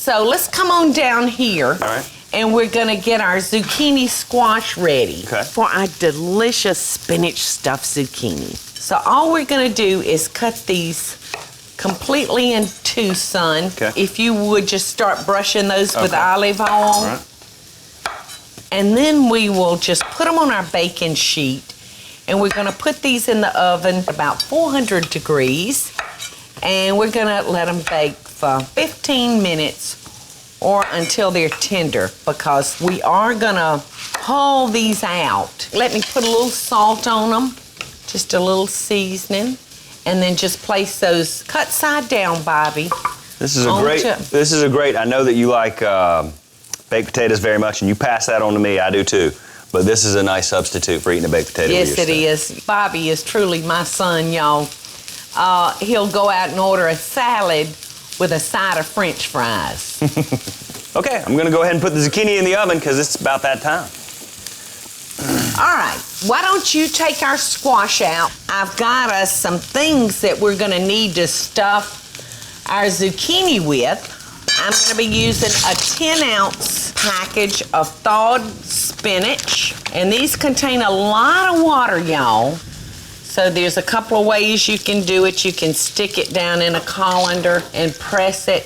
So let's come on down here. All right. And we're gonna get our zucchini squash ready for our delicious spinach stuffed zucchini. So all we're gonna do is cut these completely in two, son. Okay. If you would just start brushing those with olive oil. All right. And then we will just put them on our baking sheet. And we're gonna put these in the oven about 400 degrees. And we're gonna let them bake for 15 minutes or until they're tender, because we are gonna pull these out. Let me put a little salt on them, just a little seasoning, and then just place those cut side down, Bobby. This is a great, I know that you like baked potatoes very much, and you pass that on to me, I do too. But this is a nice substitute for eating a baked potato. Yes, it is. Bobby is truly my son, y'all. He'll go out and order a salad with a side of French fries. Okay, I'm gonna go ahead and put the zucchini in the oven because it's about that time. All right, why don't you take our squash out? I've got us some things that we're gonna need to stuff our zucchini with. I'm gonna be using a 10-ounce package of thawed spinach, and these contain a lot of water, y'all. So there's a couple of ways you can do it. You can stick it down in a colander and press it,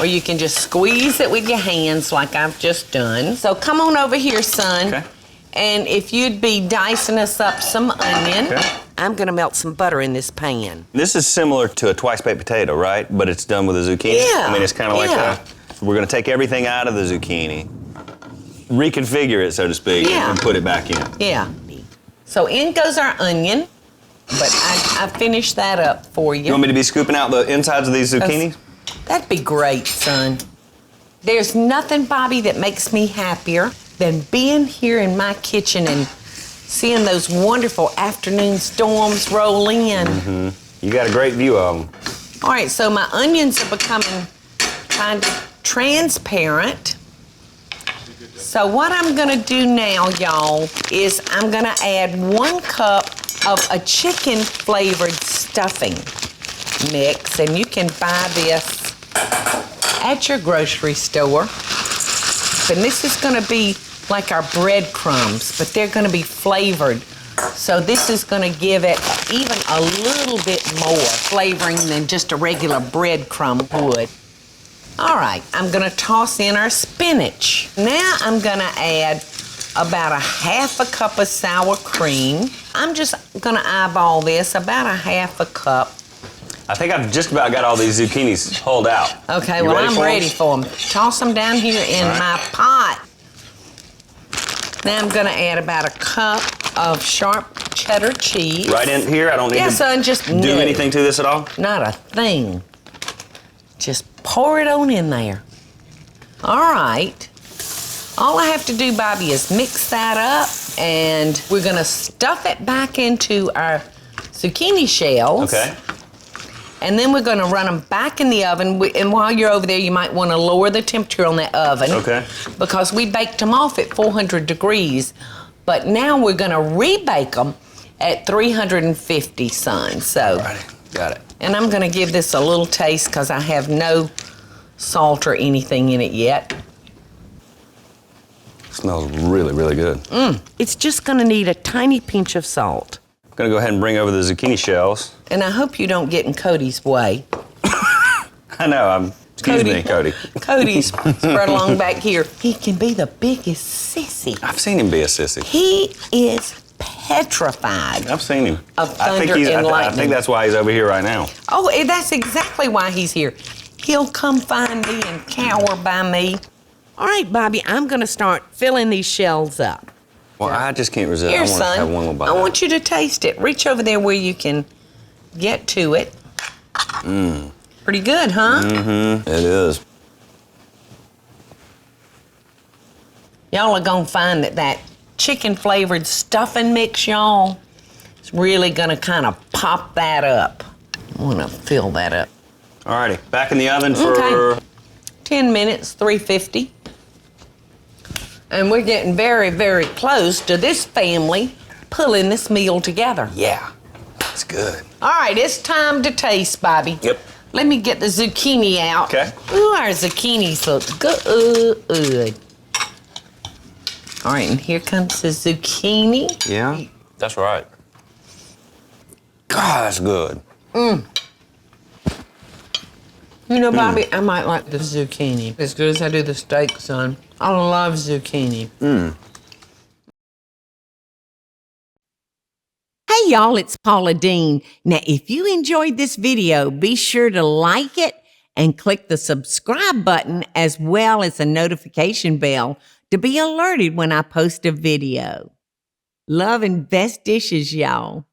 or you can just squeeze it with your hands like I've just done. So come on over here, son. Okay. And if you'd be dicing us up some onion, I'm gonna melt some butter in this pan. This is similar to a twice baked potato, right? But it's done with a zucchini. Yeah. I mean, it's kind of like that. We're gonna take everything out of the zucchini, reconfigure it, so to speak, and put it back in. Yeah. So in goes our onion, but I finished that up for you. You want me to be scooping out the insides of these zucchini? That'd be great, son. There's nothing, Bobby, that makes me happier than being here in my kitchen and seeing those wonderful afternoon storms roll in. Mm-hmm. You got a great view of them. All right, so my onions are becoming kind of transparent. So what I'm gonna do now, y'all, is I'm gonna add 1 cup of a chicken flavored stuffing mix, and you can buy this at your grocery store. And this is gonna be like our breadcrumbs, but they're gonna be flavored. So this is gonna give it even a little bit more flavoring than just a regular breadcrumb would. All right, I'm gonna toss in our spinach. Now I'm gonna add about a 1/2 cup of sour cream. I'm just gonna eyeball this, about a 1/2 cup. I think I've just about got all these zucchinis pulled out. Okay, well, I'm ready for them. Toss them down here in my pot. Now I'm gonna add about a cup of sharp cheddar cheese. Right in here? I don't need to son, just do anything to this at all? Not a thing. Just pour it on in there. All right. All I have to do, Bobby, is mix that up, and we're gonna stuff it back into our zucchini shells. Okay. And then we're gonna run them back in the oven. And while you're over there, you might wanna lower the temperature on that oven. Okay. Because we baked them off at 400 degrees. But now we're gonna rebake them at 350, son. So. Alrighty, got it. And I'm gonna give this a little taste because I have no salt or anything in it yet. Smells really, really good. It's just gonna need a tiny pinch of salt. I'm gonna go ahead and bring over the zucchini shells. And I hope you don't get in Cody's way. I know, excuse me, Cody. Cody's spread along back here. He can be the biggest sissy. I've seen him be a sissy. He is petrified. I've seen him. Of thunder and lightning. I think that's why he's over here right now. Oh, that's exactly why he's here. He'll come find me and cower by me. All right, Bobby, I'm gonna start filling these shells up. Well, I just can't resist. Here, I want son, to have one little bite. I want you to taste it. Reach over there where you can get to it. Pretty good, huh? Mm-hmm, it is. Y'all are gonna find that chicken-flavored stuffing mix, y'all, is really gonna kind of pop that up. I wanna fill that up. Alrighty, back in the oven for... 10 minutes, 350. And we're getting very, very close to this family pulling this meal together. Yeah, it's good. All right, it's time to taste, Bobby. Yep. Let me get the zucchini out. Okay. Ooh, our zucchinis look good. All right, and here comes the zucchini. Yeah, that's right. God, that's good. You know, Bobby, I might like the zucchini as good as I do the steak, son. I love zucchini. Hey, y'all, it's Paula Deen. Now, if you enjoyed this video, be sure to like it and click the subscribe button as well as the notification bell to be alerted when I post a video. Love and best dishes, y'all.